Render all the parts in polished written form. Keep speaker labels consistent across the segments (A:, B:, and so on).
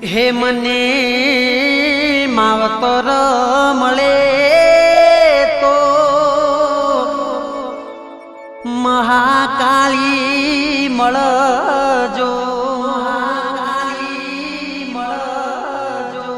A: હે મને માવતર મળે તો મહાકાળી મળજો, મહાકાળી મળજો.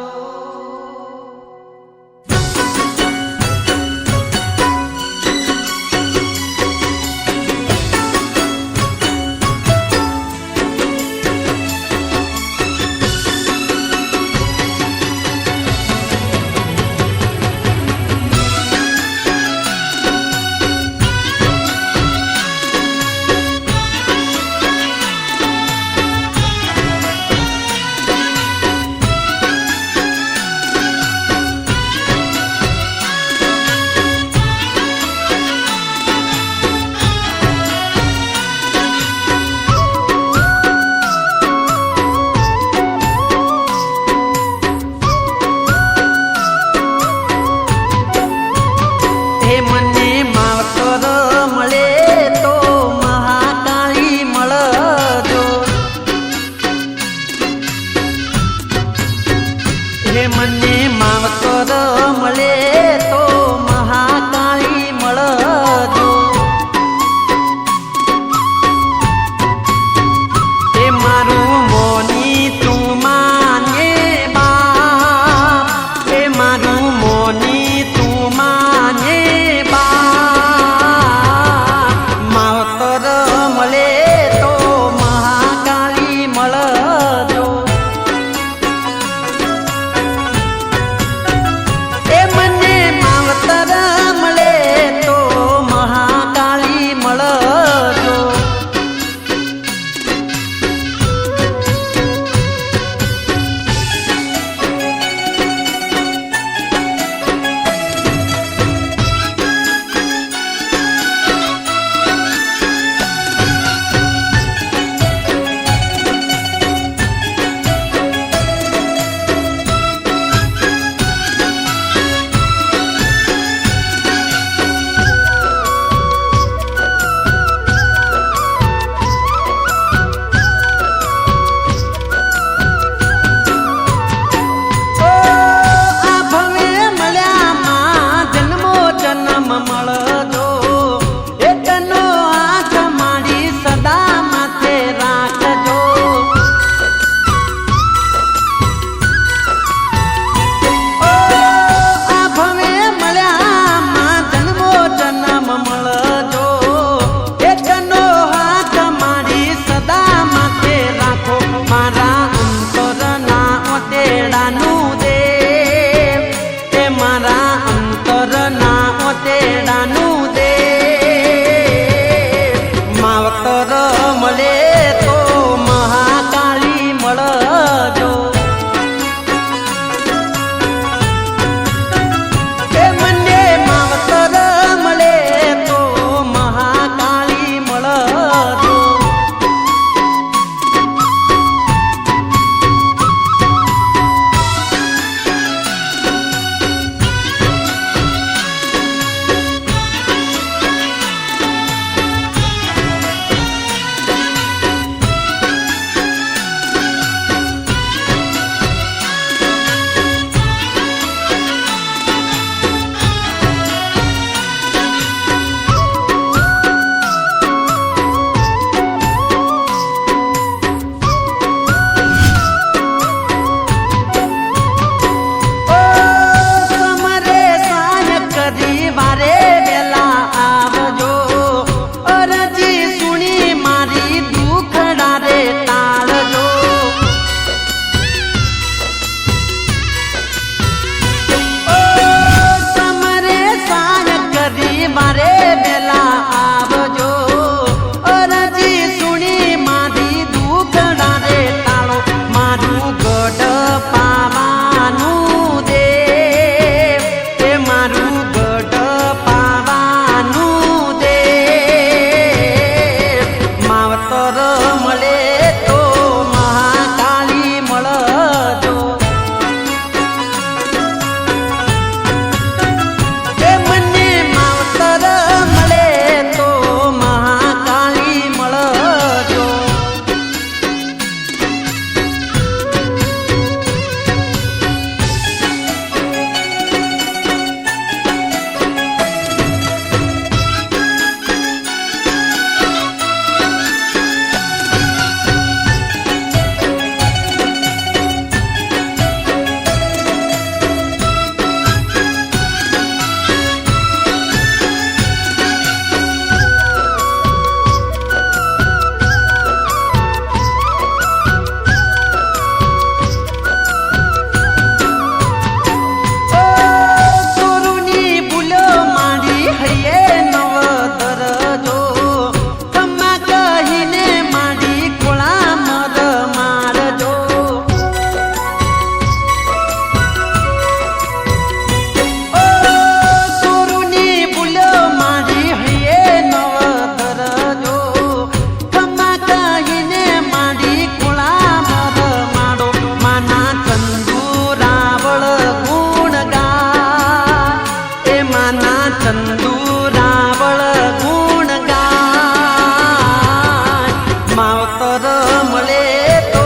A: મળે તો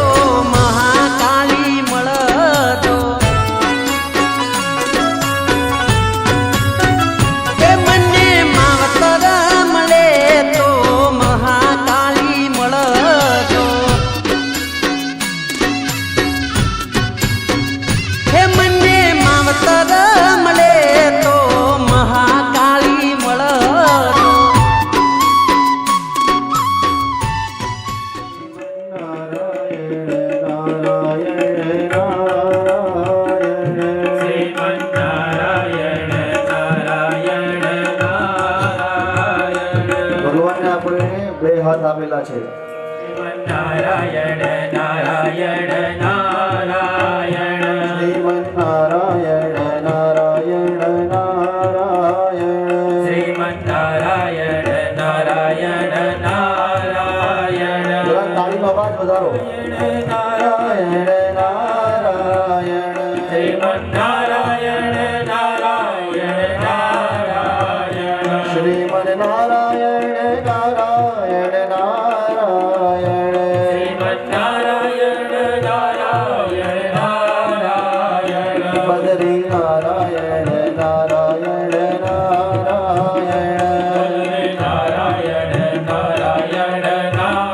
A: મહાકાળી મળજો કે મને માવતર મળે તો મહાકાળી મળજો હે મને માવતર મળે તો મહાકાળી મળજો
B: હાથ આપેલા છે
C: નારાયણ નારાયણ નારાયણ
B: શ્રીમન નારાયણ નારાયણ નારાયણ
C: શ્રીમન નારાયણ નારાયણ નારાયણ
B: તાળીનો અવાજ વધારો નારાયણ નારાયણ
C: શ્રીમન નારાયણ નારાયણ નારાયણ
B: શ્રીમન નારાયણ નારાયણ નારાયણ
C: નારાયણ નારાયણ નારાયણ
B: બદરી નારાયણ નારાયણ નારાયણ
C: નારાયણ નારાયણ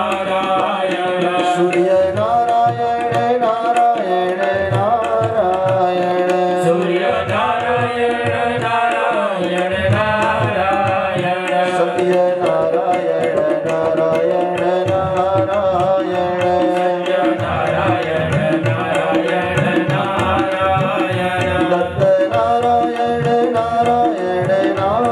C: નારાયણ
B: સૂર્ય નારાયણ નારાયણ નારાયણ
C: સૂર્ય નારાયણ નારાયણ નારાયણ
B: સત્ય નારાયણ નારાયણ નારાયણ
C: નારાયણ નારાયણ નારાયણ
B: દત્ત નારાયણ નારાયણ નારાયણ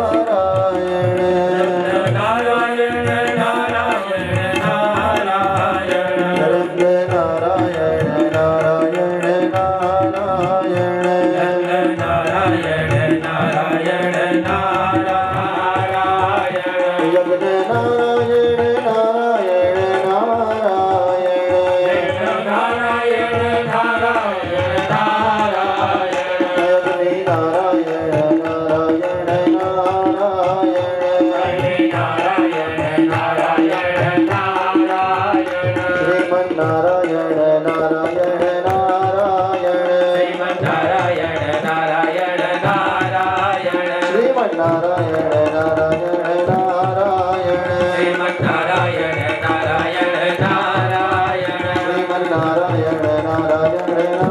C: નારાયણ નારાયણ નારાયણ
B: નરદ નારાયણ નારાયણ નારાયણ
C: નારાયણ નારાયણ નારાયણ
B: યજ્ઞ નારાયણ નારાયણ નારાયણ
C: નારાયણ નારાયણ નારાયણ
B: અગ્નિ નારાયણ નારાયણ નારાયણ
C: નારાયણ નારાયણ
B: શ્રીમન નારાયણ નારાયણ નારાયણ
C: શ્રીમન નારાયણ નારાયણ નારાયણ
B: શ્રીમન નારાયણ નારાયણ નારાયણ
C: શ્રીમન નારાયણ નારાયણ નારાયણ
B: શ્રીમન નારાયણ નારાયણ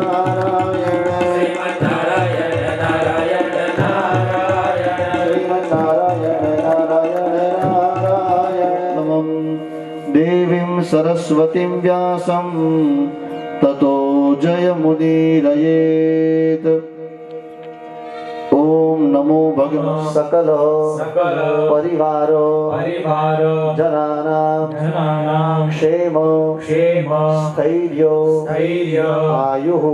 B: નારાયણ
C: શ્રીમન નારાયણ નારાયણ નારાયણ
B: શ્રીમન્નારાયણ નારાયણ નારાયણ નમઃ દેવીં સરસ્વતીં વ્યાસં તતો જયમુદીરયેત ઓમ નમો ભગવતે સકલ
C: સકલ
B: પરિવારો
C: પરિવારો
B: જનાનાં
C: જનાનાં
B: ક્ષેમ
C: ક્ષેમ
B: સ્થૈર્ય
C: સ્થૈર્ય
B: આયુઃ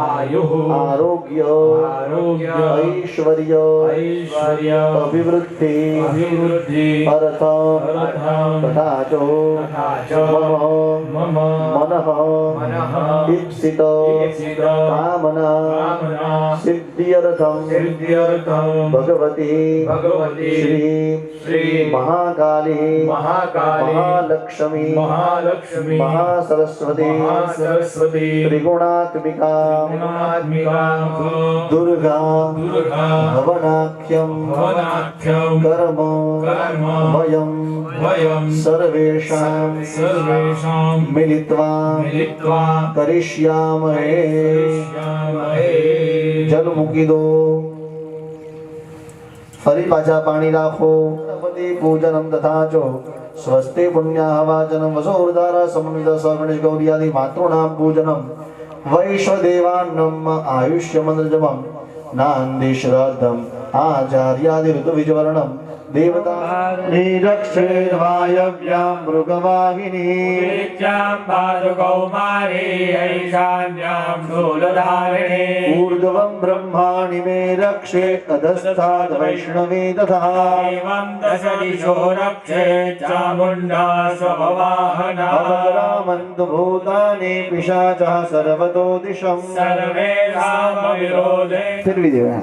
C: આયુઃ
B: આરોગ્ય
C: આરોગ્ય
B: ઐશ્વર્ય
C: ઐશ્વર્ય
B: અભિવૃદ્ધિ
C: અભિવૃદ્ધિ
B: અર્થ
C: અર્થમ
B: તથા ચ
C: તથા ચ
B: મમ
C: મમ
B: મનઃ
C: મનઃ
B: ઈપ્સિત
C: ઈપ્સિત
B: કામના
C: કામના
B: સિદ્ધ્યર્થં
C: સિદ્ધ્યર્થમ
B: ભગવતી
C: ભગવતી
B: શ્રી મહાકાલી
C: મહાકાલી
B: મહાલક્ષ્મી
C: મહાલક્ષ્મી
B: મહાસરસ્વતી
C: મહાસરસ્વતી
B: ત્રિગુણાત્મિકા
C: ગુણાત્મિકા
B: દુર્ગા
C: દુર્ગા
B: ભવનાખ્યમ
C: ભવનાખ્યમ
B: કર્મ
C: કર્મ
B: વયમ
C: વયમ
B: સર્વેષાં
C: સર્વેષાં
B: મિલિત્વા
C: મિલિત્વા
B: કરિષ્યામહે
C: કરિષ્યામહે
B: જલ મૂકી દો ફરી પાછા પાણી રાખો ગણપતિ પૂજનમ તથા ચો સ્વસ્તિ પુણ્યાહવાચનમ વસોર્ધાર સમમિત સગણેશ ગૌર્યાદિ માતॄણામ પૂજનમ વૈશ્વદેવાન્નમ આયુષ્યમંત્રજપમ નાંદિ શ્રાદ્ધમ આચાર્યાદિ ઋતુવિજવર્ણમ देवता निरक्षेवायव्यां मृगवाहिनी
C: नित्यां पादुकौमारी ऐशान्यां शूलधारिणी
B: ऊर्ध्वं ब्रह्माणि मे रक्षे अधस्ताद् वैष्णवे तथा
C: एवं दश दिशो रक्षे चामुण्डा स्ववाहना
B: अवरामन्तु भूतानि पिशाचः सर्वतो दिशं
C: सर्वेषामविरोधे
B: ફેરવી દેવા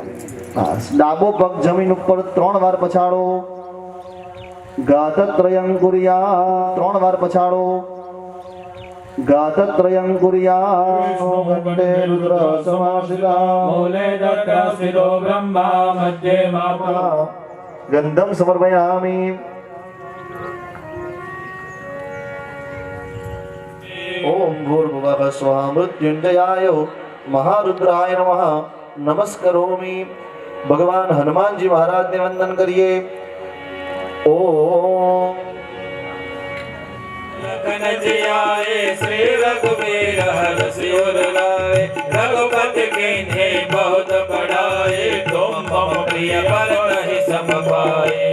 B: ડાબો પગ જમીન ઉપર 3 વાર પછાડો ગાતત્રયં કુર્યા 3 વાર પછાડો गातत्रयं कुर्यात् कंठे रुद्र समाश्रिता
C: मूले तत्र स्थितो ब्रह्मा मध्ये माता
B: गंधं समर्पयामि ओम भूर्भुवः स्वः मृत्युंजयाय महारुद्राय नमः नमस्करोमि। भगवान हनुमान जी महाराज ने वंदन करिए। ओम
C: लखन जी आए श्री रघुवीर हर्ष उर लाए रघुपति कीन्हे बहुत बढ़ाए तुम मम प्रिय भरत सम पाए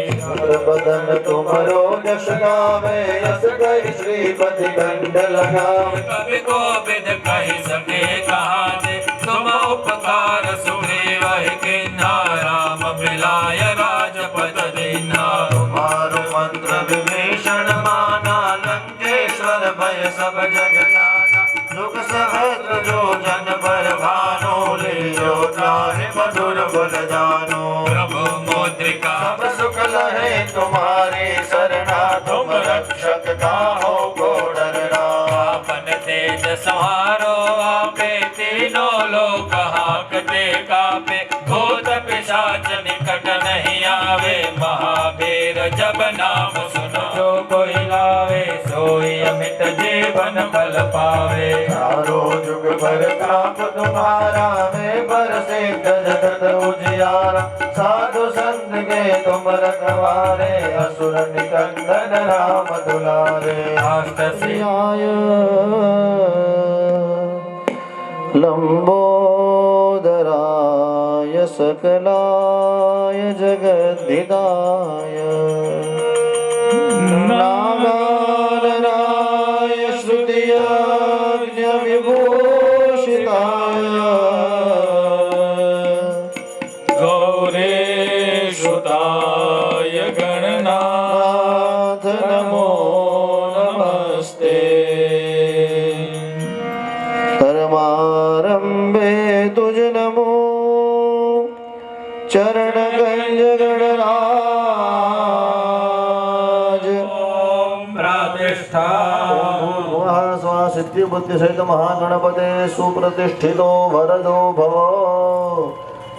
B: बदन तुमरो यश गावे यश गई श्रीपति कंठ लगावे
C: कवि को विद कहि सके कहाते तुम उपकार सुग्रीव किन्हा राम बिलाय राजपद दीन्हा
B: तुम्हारो मंत्र विभीषण माना लंकेश्वर भय सब जग जाना दुख सहस्र जो जन पर भानो लियो त्राहि मधुर बल जानो
C: प्रभु मुद्रिका
B: सब सुख लहे तुम्हारी शरणा तुम रक्षक काहो को डरना
C: आपन तेज सहारो आपे तीनों लोक हाकते कापे भूत पिशाच निकट नहीं आवे महावीर जब नाम सुनो जो कोई लावे सोई अमित जीवन फल पावे
B: चारों जुग पर ताप तुम्हारा में बरसे जन तन उजियारा साधु संत के तुम रखवारे असुर निकंदन राम दुलारे
C: अष्टसियाय
B: लंबोदराय सकलाय जगद्धिताय नागाननाय श्रुतियज्ञ विभूषिताय
C: गौरीसुताय गणनाथ
B: नमो नमस्ते धर्मारंभे तुझ नमो चरण गंज गणराज
C: प्रतिष्ठा
B: सिद्धि बुद्धि सहित महागणपते सुप्रतिष्ठितो वरदो भव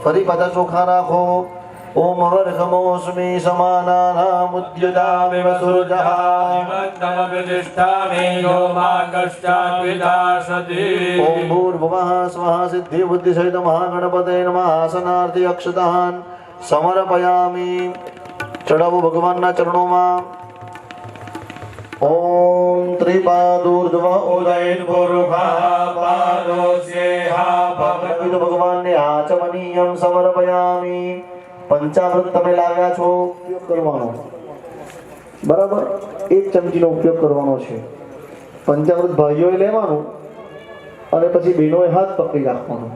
B: फरी पाछा ચોખા રાખો ओम वर्गमोऽस्मि समानानामुद्युतामिव सुरजः
C: प्रतिष्ठामि यो मार्गश्चाद्विदासति
B: ओम भूर्भुवः स्वः सिद्धि बुद्धि सहित महागणपते नमः आसनार्थी अक्षतान् समर्पयामि चढ़ाવો ભગવાનના ચરણોમાં ओम त्रिपादूर्ध्व
C: उदयपुरुषा पादोस्येहा भवतु
B: भगवान ने आचमनीयम समर्पयामि पंचामृत તમે લાવ્યા છો ઉપયોગ કરવાનો બરાબર એક ચમચીનો ઉપયોગ કરવાનો છે પંચામૃત ભાઈઓએ લેવાનું અને પછી બહેનોએ હાથ પકડી રાખવાનો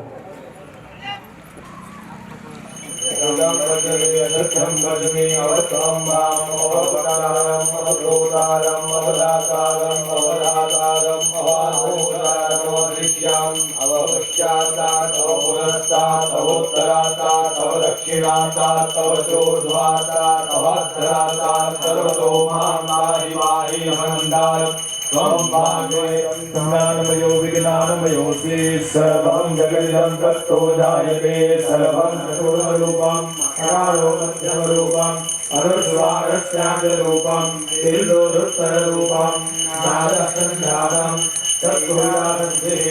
C: ज्ञानमयो विज्ञानमयोऽस्मि सर्वं जगदिदं तत्तो जायते सर्वं चतुर्रूपम् अकारो मध्यमरूपम् अनुस्वारस्यादिरूपम् तिर्लोरुत्तररूपम् नादसञ्जातं तद्गुणासिद्धिः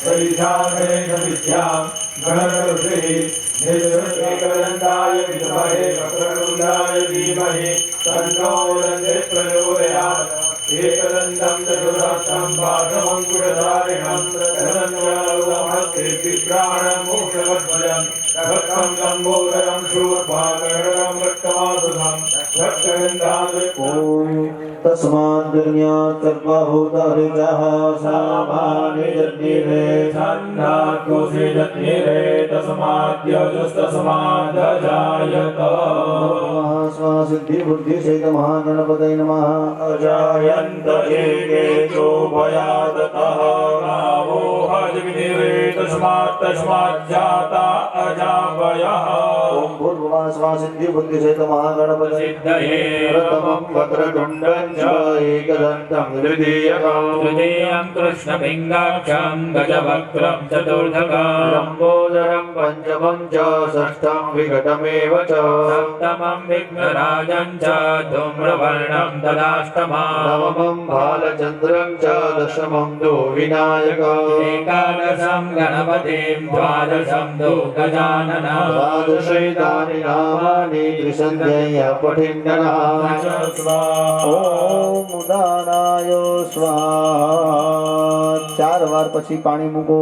C: परिशागणेशविद्यां गणऋषिः निर्विकलन्दाय विद्महे वक्रतुण्डाय धीमहि तन्नो दन्ते प्रचोदयात् एकदन्तं चतुर्हस्तं पाशमङ्कुशधारिणं प्रकरणं मोक्षवद्भयं रक्षं लम्बोदरं शूर्भाकरणं रक्तमासुधं रक्षगन्धात्
B: तस्मात् दुर्यात् सर्वभूतहृदः सामान्यजन्निरे
C: छन्दाकोशे जन्निरे तस्माद्यजुस्तस्मादजायत
B: सिद्धि बुद्धि सहित महागणपतये नमः
C: अजायन्त एकेतो भयादतः नामो हजग्निरे तस्मात् जाता प्रजापयः
B: ओम भूर्भुवः स्वः सिद्धि बुद्धि सहित महागणपति
C: सिद्धये
B: प्रथमं वक्रतुण्डं च एकदन्तं द्वितीयकं
C: तृतीयं कृष्णपिङ्गाक्षं गजवक्त्रं चतुर्थकं
B: लम्बोदरं पञ्चमं च षष्ठं विकटमेव च
C: सप्तमं विघ्नराजं च धूम्रवर्णं तदाष्टमं
B: नवमं बालचन्द्रं च दशमं तु विनायकम्
C: एकादशं गणपतिं द्वादशं तु गजाननं
B: द्वादशैतानि नामानि त्रिसन्ध्यय पठिन्नः ओम ઉદાનાય સ્વાહા 4 વાર પછી પાણી મૂકો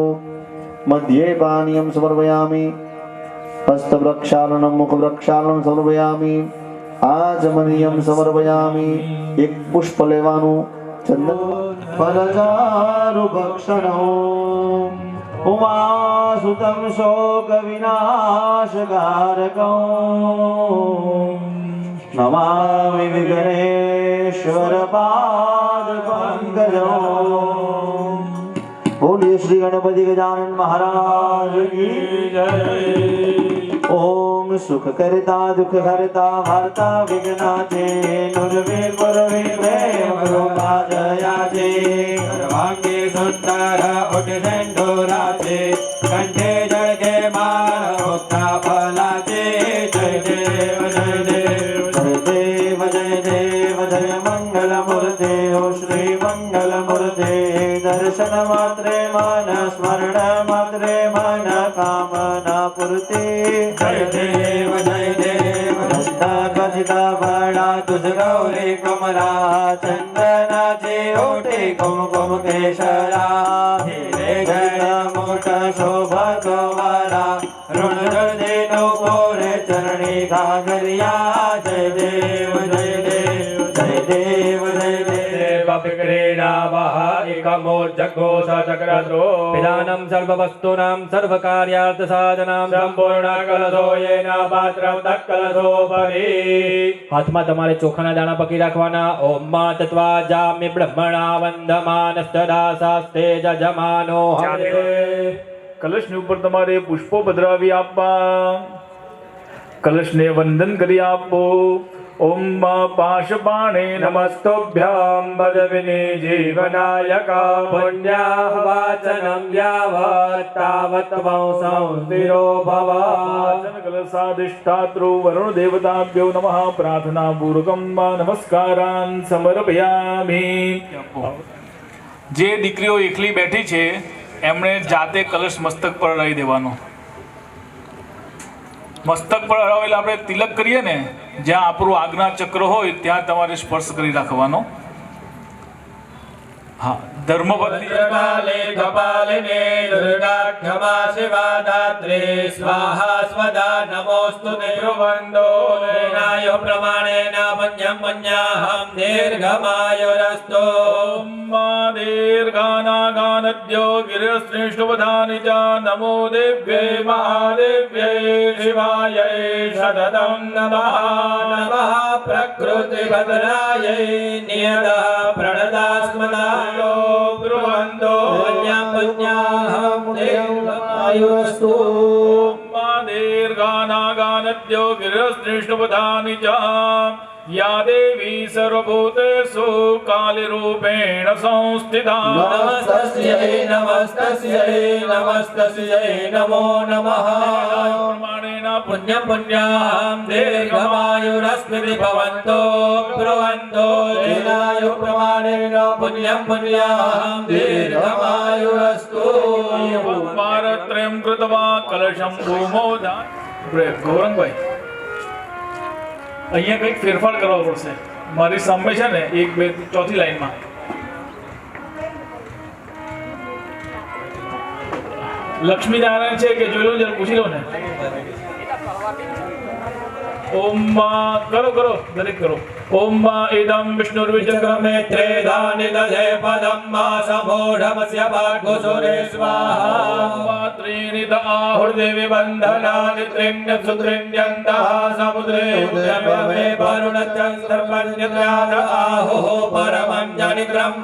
B: મધ્યે પાણીયમ સમર્પયામિ હસ્ત પ્રક્ષાલનમ મુખ પ્રક્ષાલનમ સમર્પયામિ આચમનીયમ સમર્પયામિ એક પુષ્પ લેવાનું ચંદન ફલચારુ ભક્ષણો ઉમાસુતમ શોક વિનાશકારકં नमामि विघ्नेश्वर पाद पंकजो बोलिए श्री गणपति गजानन महाराज की जय ओम सुख करता दुख हरता हरता विघ्नाचे नुरवे परवे प्रेम रूपाजयाचे सर्वांगे सुंदर उठ झंडोराचे कंठे जळके माळ होता फलाचे जय देव जय देव जय मंगल मूर्ते हो श्री मंगल मूर्ते दर्शन मात्रे मन स्मरण मात्रे मन कामना पूर्ते जय देव कथिता बळा तुझ गौरी कमला चंदनाचे ओटे कुमकुम केशरा हिरे घड मोठ शोभा वाला ऋण जळदेनो पोरे चरणी घागरिया जय देव क्रीडावः एकमोर्जघोषचक्रद्रो पिधानं सर्ववस्तूनां सर्वकार्यार्थसाधनां સંપૂર્ણકલશો येन પાત્રં તત્કલશોપરિ હાથમાં તમારે ચોખાના દાણા પકડી રાખવાના ઓમ મા તત્વા જામ્ય બ્રહ્મણા વંદમાનસ્તદા શાસ્તે જજમાનો હરે
D: કલશની ઉપર તમારે પુષ્પો પધરાવી આપવા કલશને વંદન કરી આપો ઓમ પાશપાણે નમસ્તોભ્યામ ભજવિને જીવનાયકા
C: પુણ્યાહ વાચનમ યાવત તાવત વંશં સ્થિરો ભવ
D: કલશાધિષ્ઠાતૃ વરુણ દેવતાભ્યો નમઃ પ્રાર્થના પૂર્વકમ નમસ્કારાન સમર્પયામિ. જે દીકરીઓ એકલી બેઠી છે એમણે જાતે કલશ મસ્તક પર રહી દેવાનો. મસ્તક પર હરાવેલા આપણે તિલક કરીએ ને, જ્યાં આપણું આજ્ઞા ચક્ર હોય ત્યાં તમારે સ્પર્શ કરી રાખવાનો. હા, ધર્મપત્ની
C: કાલે કપાલિને દુર્ગા ક્ષમા શિવા દાત્રે સ્વાહા સ્વદા નમોસ્તુતે પ્રવંદો વિનાય પ્રમાણેન પඤ્ඤં પඤ્ඤાહં દીર્ઘમાયુરસ્તો દીર્ઘાનાગાનદ્યો ગિરશ્રેષ્ઠવધાનિ ચ નમો દેવ્યે મહાદેવ્યે શિવાયૈ સતતં નમઃ નમઃ પ્રકૃતિભદ્રાય નિયતઃ પ્રણદાસ્મદાયો બ્રુવંદો પඤ્ඤાહં દીર્ઘમાયુરસ્તુ દીર્ઘાનાગાનદ્યો ગિરશ્રેષ્ઠવધાનિ ચ या देवी सर्वभूतेषु कालिरूपेण संस्थिता
A: नमस्तस्यै नमो नमः
C: प्रमाणेन पुण्यं पुण्यां दीर्घमायुरस्मृति भवन्तो ब्रुवन्तो दीनायु प्रमाणेन पुण्यं पुण्यां दीर्घमायुरस्तु
D: पारत्रयं कृत्वा कलशं भूमो गौरंगभाई અહીંયા કંઈક ફેરફાર કરવો પડશે. મારી સામે છે ને 1 2 ચોથી લાઈનમાં લક્ષ્મીનારાયણ છે કે જોઈ લો જરા પૂછી લો ને. ઓમ કરો દરેક કરો. ઓમ ઇદમ વિષ્ણુર્વિચક્રમે
C: ત્રેધાનિ દધે પદમ મા સમોઢમસ્ય ભાગોસુરે સ્વાહા
D: ત્રીનિ આહુર્દેવી બંધનાનિ ત્રીણ્ય સુત્રીણ્યંતઃ સમુદ્રે
C: ઉદ્રમે વરુણચંદ્રપન્યત્યાદ આહો પરમં જનિ બ્રહ્મ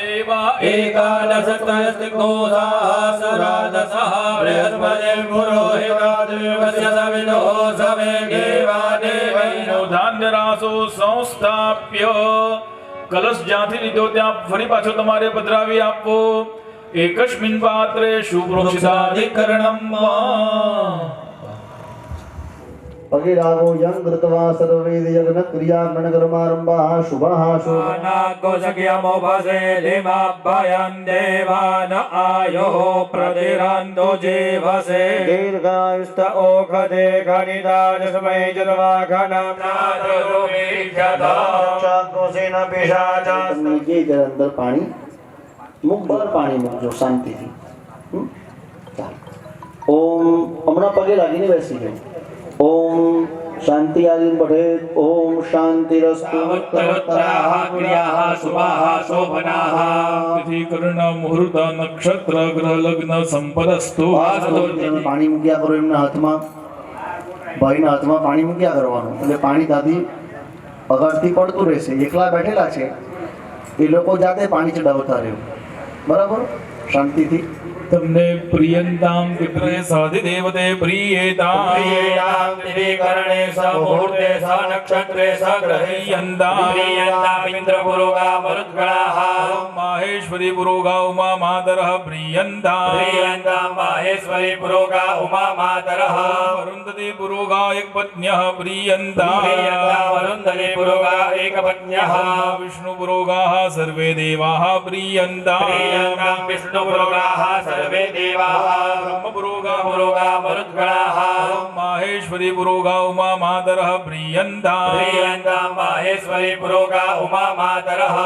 D: देवा
A: एकादशस्तयस्तिग्नो सहस्रादशः बृहस्पतिर्पुरोहितादेवस्य सवितो सवे देवा देवैनो
D: धान्यराशो संस्थाप्य कलश જ્યાંથી લીધો ત્યાં ફરી પાછો તમારે પધરાવી આપવો એકસ્મિન પાત્રે શુભ્રોક્ષિતાધિકરણમ
B: પગે લાગો યં કૃત્વા સર્વેદ યજ્ઞ ક્રિયા ગણકર્મારંભાઃ શુભાઃ શુભ
A: नागोषज्ञमो भसे लिमाभयं देवान आयोः प्रतिरन्तो जीवसे दीर्घायुस्त ओखदे खनिदाजस्मै जन्वाघनं चाक्रोशेन पिशाचा
B: તમને જે જરા અંદર પાણી મુખ બહાર પાણી મૂકજો શાંતિથી ચાલો ઓમ હમણાં પગે લાગીને બેસી જાઓ ओम शांति आदि पठे ओम शांतिरस्तु
A: उत्तरोत्तराः क्रियाः शुभाः शोभनाः
D: तिथिकरण मुहूर्त नक्षत्र ग्रह लग्न संपदस्तु
B: પાણી મૂક્યા કરો એમના હાથમાં ભાઈના હાથમાં પાણી મૂક્યા કરવાનું એટલે પાણી ત્યાંથી અગાડથી પડતું રહેશે એકલા બેઠેલા છે એ લોકો જાતે પાણી ચડાવતા રહ્યું બરાબર શાંતિથી
D: તમને પ્રિયંતામ વિપ્રે સાધિદેવતે પ્રિયેતામ
A: प्रियेतां दिविकरणे स मुहूर्ते स नक्षत्रे स ग्रहे प्रियन्ताम् इन्द्रपुरोगा मरुद्गणाः
D: माहेश्वरी पुरोगा उमा मातरः प्रियन्ताम्
A: प्रियन्तां माहेश्वरी पुरोगा उमा मातरः
D: अरुन्धती पुरोगा एकपत्न्यः प्रियन्ताम्
A: प्रियन्ताम् अरुन्धती पुरोगा एकपत्न्यः
D: विष्णु पुरोगाः सर्वे देवाः प्रियन्ताम्
A: प्रियन्तां विष्णु पुरोगाः सर्वे देवाः
D: ब्रह्म पुरोगा
A: पुरोगा मरुद्गणाः
D: माहेश्वरी पुरोगा उमा मातरः प्रियन्ताम्
A: प्रियन्तां माहेश्वरी पुरोगा उमा मातरः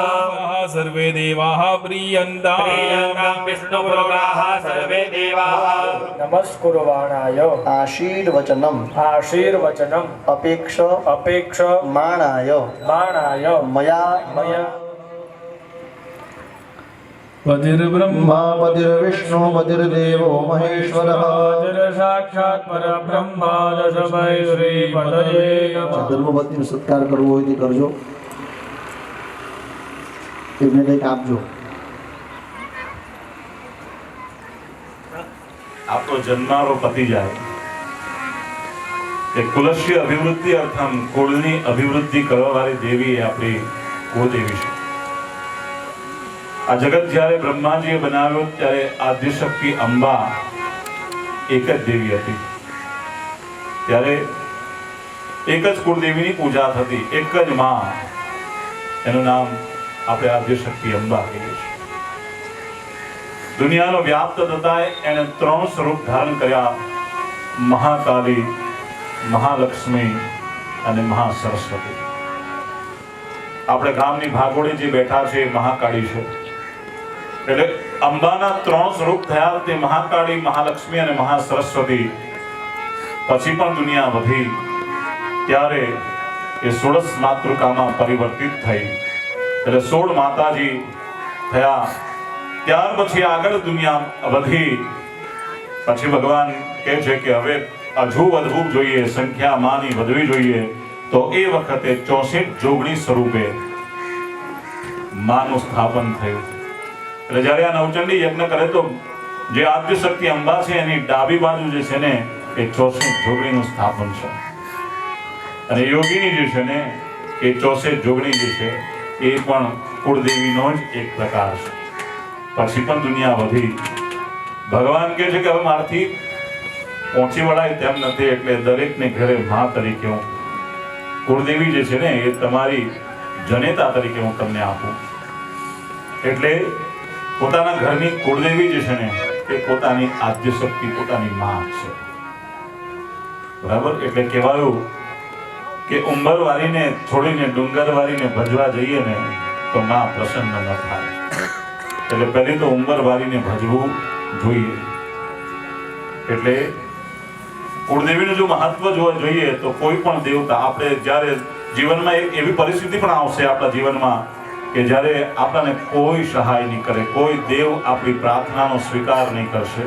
D: सर्वे देवाः प्रियन्ताम्
A: प्रियन्तां विष्णु पुरोगाः सर्वे देवाः
E: नमस्कुर्वाणाय
B: આશીર્વચનમ
E: आशीर्वचनम्
B: અપેક્ષ
E: अपेक्ष
B: માણાય
E: बाणाय
B: મયા
E: मया
D: पतिर्ब्रह्मा
B: પતિર્વિષ્ણુ પતિર્દેવો મહેશ્વરઃ
E: साक्षात् परब्रह्मा तस्मै श्रीपतये नमः
B: ધર્મપત્નીનો સત્કાર કરવો હોય તે કરજો એમને કંઈક આપજો
F: આપણો જન્મારો પતી જાય તે કુલસ્ય અભિવૃદ્ધિ અર્થમ કુળની અભિવૃદ્ધિ કરવાવાળી દેવી એ આપણી કુળદેવી છે. આ જગત જ્યારે બ્રહ્માજીએ બનાવ્યો ત્યારે આદ્યશક્તિ અંબા એક જ દેવી હતી. ત્યારે એક જ કુળદેવીની પૂજા થતી, એક જ માં, એનું નામ આપણે આદ્યશક્તિ અંબા કહીએ છીએ. દુનિયાનો વ્યાપ્ત થતા એણે 3 સ્વરૂપ ધારણ કર્યા, મહાકાલી, મહાલક્ષ્મી અને મહાસરસ્વતી. આપણે ગામની ભાગોળે જે બેઠા છે એ મહાકાળી છે. એટલે અંબાના 3 સ્વરૂપ થયા, તે મહાકાળી, મહાલક્ષ્મી અને મહાસરસ્વતી. પછી પણ દુનિયા વધી ત્યારે એ 16 માતૃકામાં પરિવર્તિત થઈ, એટલે 16 માતાજી થયા. ત્યાર પછી આગળ દુનિયા વધી, પછી ભગવાન કહે છે કે હવે હજુ વધવું જોઈએ, સંખ્યા માની વધવી જોઈએ. તો એ વખતે 64 જોગણી સ્વરૂપે માનું સ્થાપન થયું. એટલે જ્યારે આ નવચંડી યજ્ઞ કરે તો જે આદ્યશક્તિ અંબા છે એની ડાબી બાજુ જે છે ને એ 64 જોગણીનું સ્થાપન છે. અને યોગીની જે છે ને એ 64 જોગણી જે છે એ પણ કુળદેવીનો જ એક પ્રકાર છે. પછી પણ દુનિયા વધી. ભગવાન કહે છે કે હવે મારથી પહોંચી વળાય તેમ નથી, એટલે દરેકને ઘરે મા તરીકે હું, કુળદેવી જે છે ને એ તમારી જનેતા તરીકે હું તમને આપું. એટલે પોતાના ઘરની કુળદેવી જે છે ને એ પોતાની આદ્યશક્તિ, પોતાની મા છે. બરાબર? એટલે કહેવાયું કે ઉંબરવારીને છોડીને ડુંગરવારીને ભજવા જઈએ ને તો મા પ્રસન્ન ન થાય. એટલે પહેલી તો ઉંબરવારીને ભજવું જોઈએ. એટલે કુળદેવીનું જો મહત્વ જોવા જોઈએ તો કોઈ પણ દેવતા, આપણે જ્યારે જીવનમાં એક એવી પરિસ્થિતિ પણ આવશે આપણા જીવનમાં કે જ્યારે આપણને કોઈ સહાય નહીં કરે, કોઈ દેવ આપણી પ્રાર્થનાનો સ્વીકાર નહીં કરશે,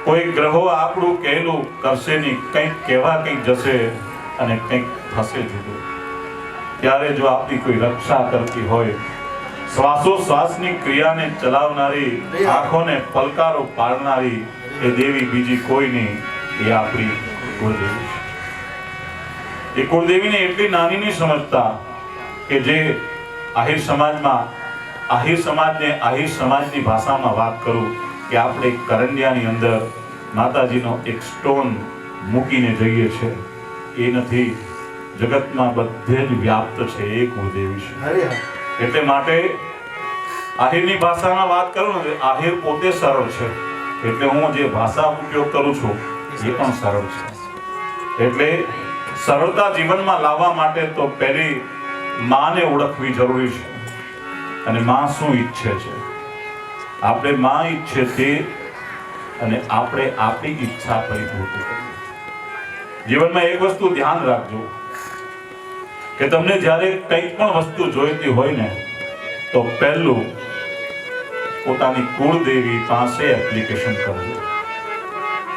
F: કોઈ ગ્રહો આપણું કહેલું કરશે નહીં, કંઈક કહેવા કંઈક જશે અને કંઈક થશે જુદું. ત્યારે જો આપણી કોઈ રક્ષા કરતી હોય શ્વાસોશ્વાસની ક્રિયાને ચલાવનારી, આંખોને પલકારો પાડનારી એ દેવી બીજી કોઈ નહીં, એ આપણી કુળદેવી છે. એ કુળદેવીને એટલી નાની નહીં સમજતા કે જે આહિર સમાજને આહિર સમાજની ભાષામાં વાત કરું કે આપણે કરંડિયાની અંદર માતાજીનો એક સ્ટોન મૂકીને જઈએ છે, એ નથી. જગતમાં બધે જ વ્યાપ્ત છે એ કુળદેવી છે. એટલે માટે આહિરની ભાષામાં વાત કરું ને, આહિર પોતે સરળ છે, એટલે હું જે ભાષા ઉપયોગ કરું છું એ પણ સરળ છે. એટલે સરળતા જીવનમાં લાવવા માટે તો પહેલી માને ઓળખવી જરૂરી છે. અને માં શું ઈચ્છે છે, આપણે માં ઈચ્છે તે, અને આપણે આપણી ઈચ્છા પરિપૂર્ણ કરીએ. જીવનમાં એક વસ્તુ ધ્યાન રાખજો કે તમને જ્યારે કંઈક પણ વસ્તુ જોઈતી હોય ને, તો પહેલું પોતાની કુળદેવી પાસે એપ્લિકેશન કરજો.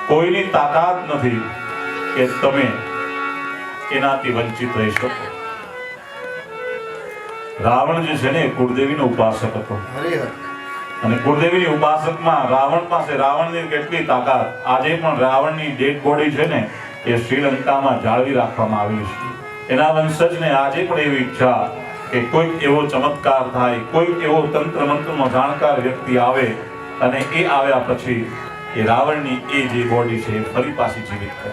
F: કોઈની તાકાત નથી કે તમે એનાથી વંચિત રહી શકો. રાવણ જે છે ને એ કુળદેવીનો ઉપાસક હતો, અને કુળદેવીની ઉપાસકમાં રાવણ પાસે રાવણની કેટલી તાકાત. આજે પણ રાવણની ડેડ બોડી છે ને એ શ્રીલંકામાં જાળવી રાખવામાં આવી છે. એના વંશજને આજે પણ એવી ઈચ્છા કે કોઈક એવો ચમત્કાર થાય, કોઈક એવો તંત્ર મંત્રનો જાણકાર વ્યક્તિ આવે, અને એ આવ્યા પછી એ રાવણની એ જે બોડી છે એ ફરી પાછી જીવિત કરે.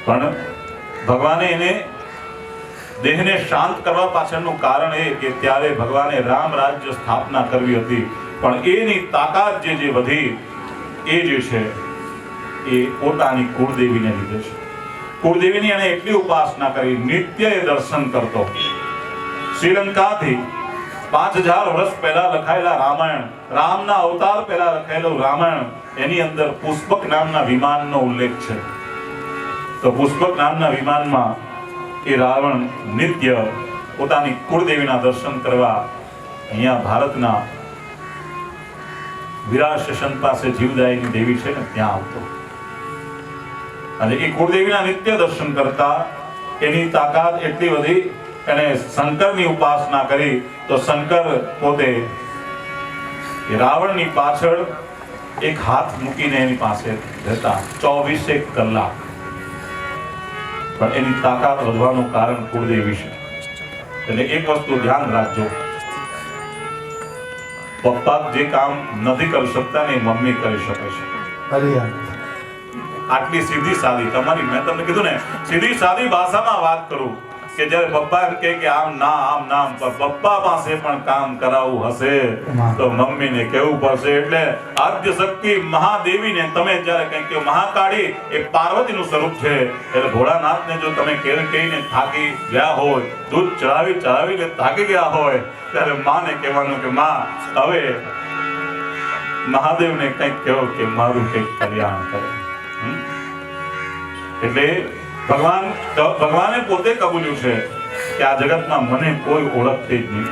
F: પણ ભગવાને એને દેહને શાંત કરવા પાછળનું કારણ એ કે ત્યારે ભગવાને રામ રાજ્ય સ્થાપના કરવી હતી, પણ એની તાકાત જે વધી એ જે છે એ પોતાની કુળદેવીને લીધે છે. કુળદેવીની એને એટલી ઉપાસના કરી, નિત્ય એ દર્શન કરતો. શ્રીલંકાથી 5000 વર્ષ પહેલા લખાયેલા રામાયણ, રામના અવતાર પહેલા લખાયેલું રામાયણ, એની અંદર પુષ્પક નામના વિમાનનો ઉલ્લેખ છે. તો પુષ્પક નામના વિમાનમાં એ રાવણ નિત્ય પોતાની કુળદેવીના દર્શન કરવા અહીંયા ભારતના વિરાટ સ્ટેશન પાસે જીવદાયની દેવી છે ને ત્યાં આવતો. અને એ કુળદેવીના નિત્ય દર્શન કરતા એની તાકાત એટલી વધી, એને શંકરની ઉપાસના કરી. તો શંકર પોતે એ રાવણની પાછળ એક હાથ મૂકીને એની પાસે રહેતા 24 કલાક. પણ એની તાકાત વધવાનું કારણ કુળદેવી છે. એટલે એક વસ્તુ ધ્યાન રાખજો, પપ્પા જે કામ નથી કરી શકતા ને મમ્મી કરી શકે છે. આટલી સીધી સાદી તમારી, મેં તમને કીધું ને સીધી સાદી ભાષામાં વાત કરું કે જ્યારે પપ્પા એમ કહે કે આમ ના આમ નામ, પર પપ્પા પાસે પણ કામ કરાવવું હશે તો મમ્મીને કહેવું પડશે. એટલે આદ્ય શક્તિ મહાદેવીને તમે જ્યારે કંઈક કહો, મહાકાળી એ પાર્વતીનું સ્વરૂપ છે. એટલે ભોળાનાથને જો તમે કહીને થાકી ગયા હોય, દૂધ ચડાવીને થાકી ગયા હોય, ત્યારે માને કહેવાનું કે માં હવે મહાદેવને કંઈક કહો કે મારું કંઈક કલ્યાણ કરે. એટલે ભગવાને પોતે કબૂલ્યું છે કે આ જગતમાં મને કોઈ ઓળખતી જ નહીં.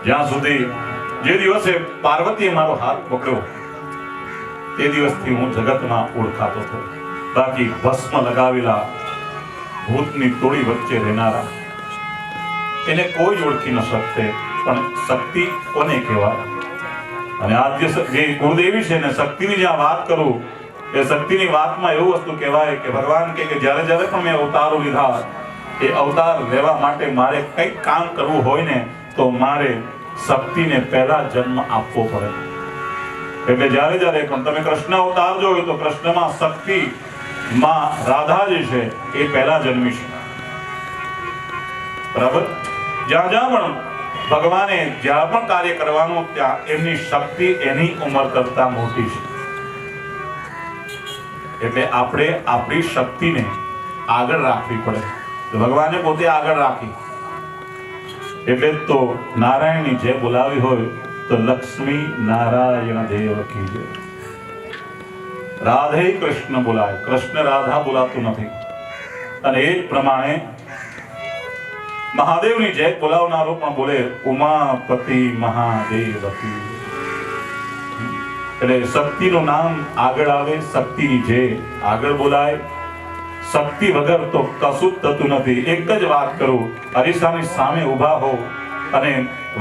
F: જ્યાં સુધી જે દિવસે પાર્વતીએ મારો હાથ પકડ્યો તે દિવસથી હું જગતમાં ઓળખાતો થયો. બાકી ભસ્મ લગાવેલા ભૂતની ટોળી વચ્ચે રહેનારા એને કોઈ જ ઓળખી ન શકતે. પણ શક્તિ કોને કહેવાય? અને આદ્ય જે ગુરુદેવી છે ને શક્તિની જ્યાં વાત કરું, એ શક્તિની વાતમાં એવું વસ્તુ કહેવાય કે ભગવાન કે જ્યારે જ્યારે પણ મેં અવતારો લીધા, એ અવતાર લેવા માટે મારે કંઈક કામ કરવું હોય ને તો મારે શક્તિને પહેલા જન્મ આપવો પડે. એટલે જ્યારે જ્યારે પણ તમે કૃષ્ણ અવતાર જોયો તો કૃષ્ણમાં શક્તિ માં રાધા જે છે એ પહેલા જન્મી છે. બરાબર? જ્યાં જ્યાં પણ ભગવાને જ્યાં પણ કાર્ય કરવાનું ત્યાં એમની શક્તિ એની ઉંમર કરતા મોટી છે. એટલે આપણે આપણી શક્તિને આગળ રાખવી પડે. તો ભગવાને પોતે આગળ રાખી. એટલે તો નારાયણની જે બોલાવી હોય તો લક્ષ્મી નારાયણ દેવ કી જય. રાધે કૃષ્ણ બોલાય, કૃષ્ણ રાધા બોલાતું નથી. અને એ જ પ્રમાણે મહાદેવની જય બોલાવનારો પણ બોલે ઉમાપતિ મહાદેવકી. એટલે શક્તિનું નામ આગળ આવે, શક્તિની જય આગળ બોલાય, શક્તિ વગર તો કશું જ થતું નથી. એક જ વાત કરું, અરીસાની સામે ઊભા હો અને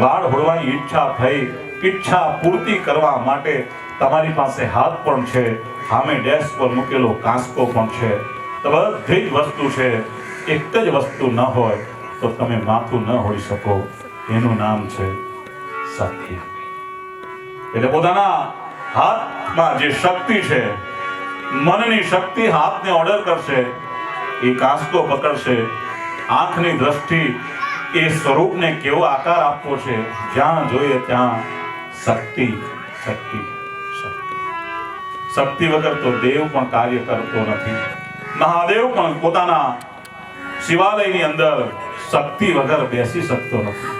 F: વાળ હોડવાની ઈચ્છા થઈ, ઈચ્છા પૂર્તિ કરવા માટે તમારી પાસે હાથ પણ છે, સામે ડેસ્ક પર મૂકેલો કાંસકો પણ છે, તો બધી જ વસ્તુ છે. એક જ વસ્તુ ન હોય તો તમે માથું ન હોઈ શકો. એનું નામ છે શક્તિ. એટલે પોતાના હાથમાં જે શક્તિ છે, મનની શક્તિ હાથને ઓર્ડર કરશે, એ કાંસકો પકડશે. આંખની દ્રષ્ટિ એ સ્વરૂપને કેવો આકાર આપવો છે, જ્યાં જોઈએ ત્યાં શક્તિ શક્તિ શક્તિ. શક્તિ વગર તો દેવ પણ કાર્ય કરતો નથી. મહાદેવ પણ પોતાના શિવાલયની અંદર શક્તિ વગર બેસી શકતો નથી.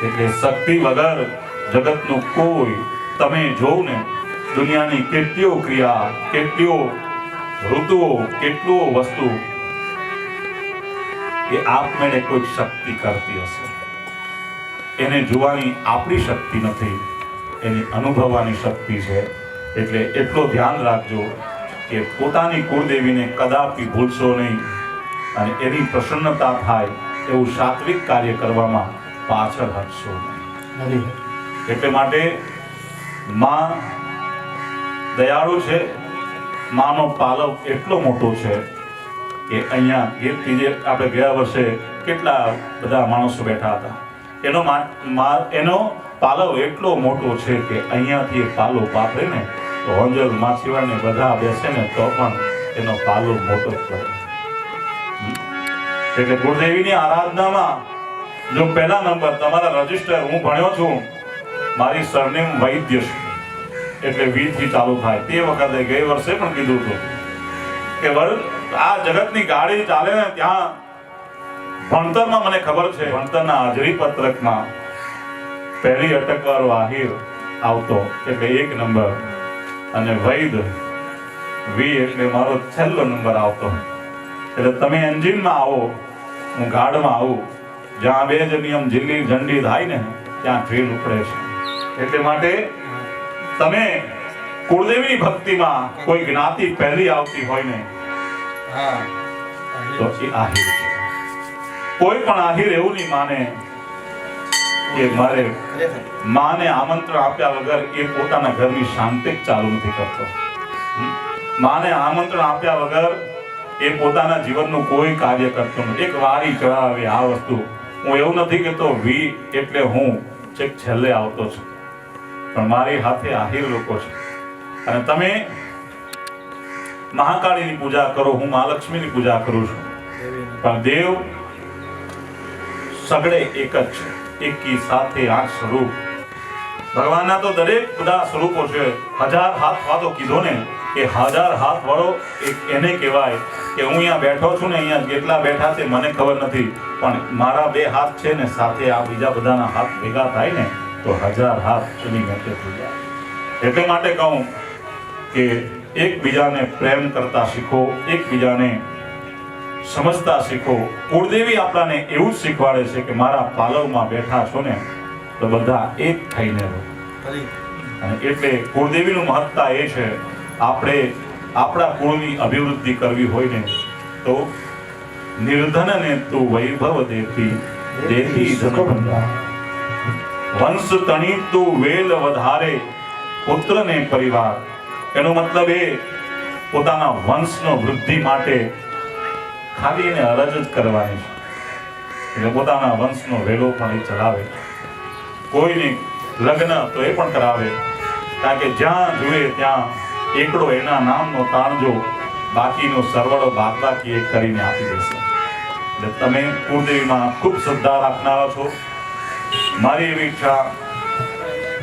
F: એટલે શક્તિ વગર જગતનું કોઈ, તમે જોવ ને દુનિયાની કેટલીઓ ક્રિયા, કેટલીઓ ઋતુઓ, કેટલીઓ વસ્તુ એ આપમેળે કોઈ શક્તિ કરતી હશે. એને જોવાની આપણી શક્તિ નથી, એની અનુભવવાની શક્તિ છે. એટલે એટલો ધ્યાન રાખજો કે પોતાની કુળદેવીને કદાપી ભૂલશો નહીં અને એની પ્રસન્નતા થાય એવું સાત્વિક કાર્ય કરવામાં પાછળ હટશો નહીં. એટલે માટે માં દયાળુ છે. માનો પાલવ એટલો મોટો છે કે અહીંયા ગીરથી જે આપણે ગયા વર્ષે કેટલા બધા માણસો બેઠા હતા, એનો પાલવ એટલો મોટો છે કે અહીંયાથી પાલો પાથરે ને તો હોંજલ માછીવાડને બધા બેસે ને તો પણ એનો પાલો મોટો જ પડે. એટલે ગુરુદેવીની આરાધનામાં જો પહેલા નંબર તમારા રજીસ્ટર, હું ભણ્યો છું, મારી સરનેમ વૈદ્ય છે એટલે વી થી ચાલુ થાય. તે વખતે ગઈ વર્ષે પણ કીધું હતું કે આ જગતની ગાડી ચાલે ને ત્યાં ભણતરમાં મને ખબર છે, ભણતરના હાજરી પત્રકમાં પહેલી અટકવાળો આહિર આવતો એટલે 1 નંબર, અને વૈદ વી એટલે મારો છેલ્લો નંબર આવતો. એટલે તમે એન્જિનમાં આવો, હું ગાર્ડમાં આવું, જ્યાં 2 જ નિયમ જીલ્લી ઝંડી થાય ને ત્યાં ટ્રેન ઉપડે છે. એટલે માટે તમે કુળદેવી ભક્તિમાં કોઈ જ્ઞાતિ પહેલી આવતી હોય ને તો એ આહિર છે. કોઈ પણ આહિર એવું નહીં માને કે મારે માને આમંત્રણ આપ્યા વગર એ પોતાના ઘરની શાંતિ ચાલુ નથી કરતો. માને આમંત્રણ આપ્યા વગર એ પોતાના જીવનનું કોઈ કાર્ય કરતો નથી. એક વારી ચડાવે આ વસ્તુ. હું એવું નથી કહેતો વી એટલે હું છેક છેલ્લે આવતો છું, પણ મારી હાથે આહિર લોકો છે. અને તમે મહાકાળીની પૂજા કરો, હું મહાલક્ષ્મીની પૂજા કરું છું, પણ દેવ સગડે એક જ છે, એકી સાથે 8 સ્વરૂપ. ભગવાનના તો દરેક બધા સ્વરૂપો છે. 1000 હાથ વાળો કીધો ને કે 1000 હાથ વાળો એને કહેવાય કે હું અહીંયા બેઠો છું ને, અહીંયા કેટલા બેઠા છે મને ખબર નથી, પણ મારા 2 હાથ છે ને સાથે આ બીજા બધાના હાથ ભેગા થાય ને તો 1000 હાથ એની મેચે થઈ જાય. એટલે માટે કહું કે એકબીજાને પ્રેમ કરતા શીખો, એકબીજાને સમજતા શીખો. કુળદેવી આપણાને એવું જ શીખવાડે છે કે મારા પાલવમાં બેઠા છો ને તો બધા એક થઈને રહો. અને એટલે કુળદેવીનું મહત્તા એ છે, આપણે આપણા કુળની અભિવૃદ્ધિ કરવી હોય ને તો નિર્ધનને તું વૈભવ દેતી દેતી ધન, વંશ તણી તું વેલ વધારે પુત્રને પરિવાર. એનો મતલબ એ પોતાના વંશનો વૃદ્ધિ માટે ખાલી એને અરજ જ કરવાની છે. એટલે પોતાના વંશનો વેલો પણ એ ચલાવે, કોઈને લગ્ન તો એ પણ કરાવે, કારણ કે જ્યાં જુએ ત્યાં એકડો એના નામનો તાણજો, બાકીનો સરવાળો બાદબાકી એક કરીને આપી દેશે. એટલે તમે કુળદેવીમાં ખૂબ શ્રદ્ધા રાખનારા છો. મારી એવી ઈચ્છા,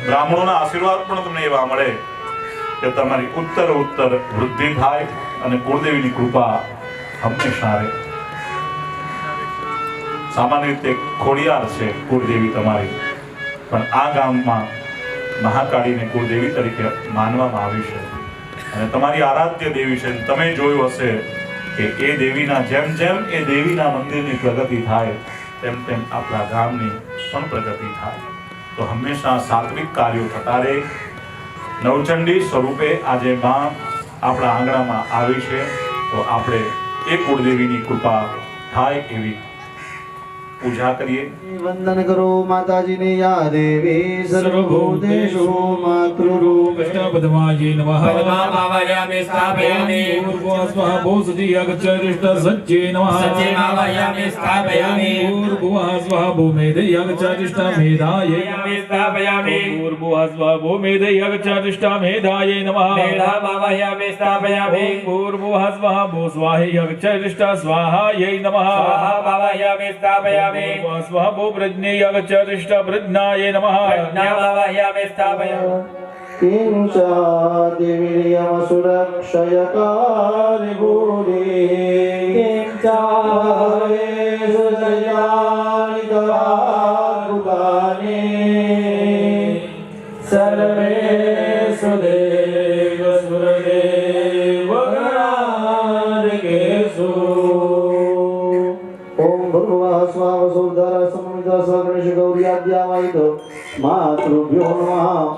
F: બ્રાહ્મણોના આશીર્વાદ પણ તમને એવા મળે કે તમારી ઉત્તર વૃદ્ધિ થાય અને કુળદેવીની કૃપા હંમેશા રહે. સામાન્ય રીતે ખોડિયાર છે કુળદેવી તમારી, પણ આ ગામમાં મહાકાળીને કુળદેવી તરીકે માનવામાં આવી છે અને તમારી આરાધ્ય દેવી છે. તમે જોયું હશે કે એ દેવીના જેમ જેમ એ દેવીના મંદિરની પ્રગતિ થાય તેમ તેમ આપણા ગામની પણ પ્રગતિ થાય. તો હંમેશા સાત્વિક કાર્યો થતા રહે. નવચંડી સ્વરૂપે આજે માં આપણા આંગણામાં આવી છે તો આપણે એ કુળદેવીની કૃપા થાય એવી પૂજા કરીએ.
B: વંદન કરો માતાજીને યા દેવી સર્વભૂતેષુ માતૃરૂપ
D: પદ્માજી નમઃ
C: પદ્માવાહયામિ સ્થાપયામિ
D: ભૂર્ભુવઃ ભૂસુજી અગચ્છરિષ્ટ સજ્જે નમઃ
C: સજ્જેમાવાહયામિ સ્થાપયામિ
D: ભૂર્ભુવઃ સ્વઃ ભૂમેદે અગચ્છરિષ્ટ મેધાય
C: સ્થાપયામિ
D: ભૂર્ભુવઃ સ્વઃ મેધે અગચ્છરિષ્ટ મેધાય નમઃ
C: મેધામાવાહયામિ સ્થાપયામિ
D: ભૂર્ભુવઃ સ્વઃ ભૂસ્વાહે અગચ્છરિષ્ટ સ્વાહાય નમઃ
C: સ્વાહામાવાહયામિ સ્થાપયામિ
D: ભૂર્ભુવઃ સ્વઃ ભૂપ્રજ્ઞે અગચ્છરિષ્ટ પ્રજ્ઞાય નમઃ
C: પ્રજ્ઞામાવાહયામિ સ્થાપયામિ
B: કિંચાદેવીર્યમ સુરક્ષયકારિ ભૂરિ કિંચાયેષુ જયાનિ દવાભુતાનિ સર્વેષુ દેવસુરદેવગણાધિકેષુ ઓમ ભૂર્ભુવઃ સ્વઃ વસુંધરા સમૃદ્ધ સગણેશ ગૌર્યાદ્યાવાયુધ માતૃભ્યો નમઃ.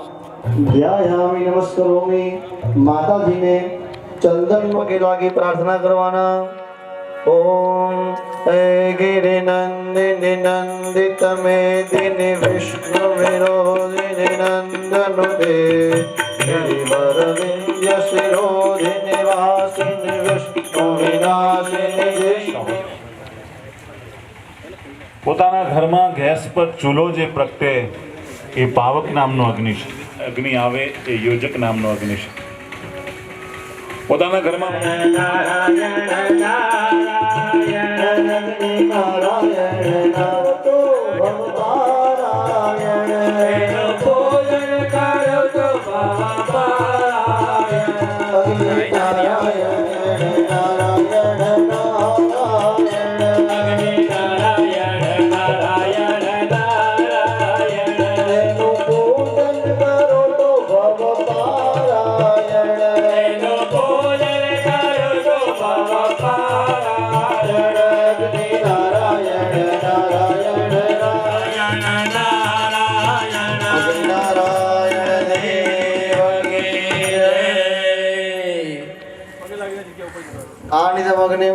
B: ધ્યાયામિ નમસ્કરોમિ. માતાજીને ચંદન પગે લાગી પ્રાર્થના કરવાના. ઓમ ગિરિ નંદિની નંદિત મેદિની વિષ્ણુ વિરોધિની નંદનુતે ગિરિવર વિંધ્ય શિરોધિની વાસિની વિષ્ણુ વિનાશિની વિષ્ણુ.
F: પોતાના ઘરમાં ગેસ પર ચૂલો જે પ્રગટે એ પાવક નામનો અગ્નિ છે. અગ્નિ આવે એ યોજક નામનો અગ્નિ છે. પોતાના ઘરમાં
B: નારાયણ નમતો ભવપારાયણ
C: ભોજન કરો તો
B: નારાયણ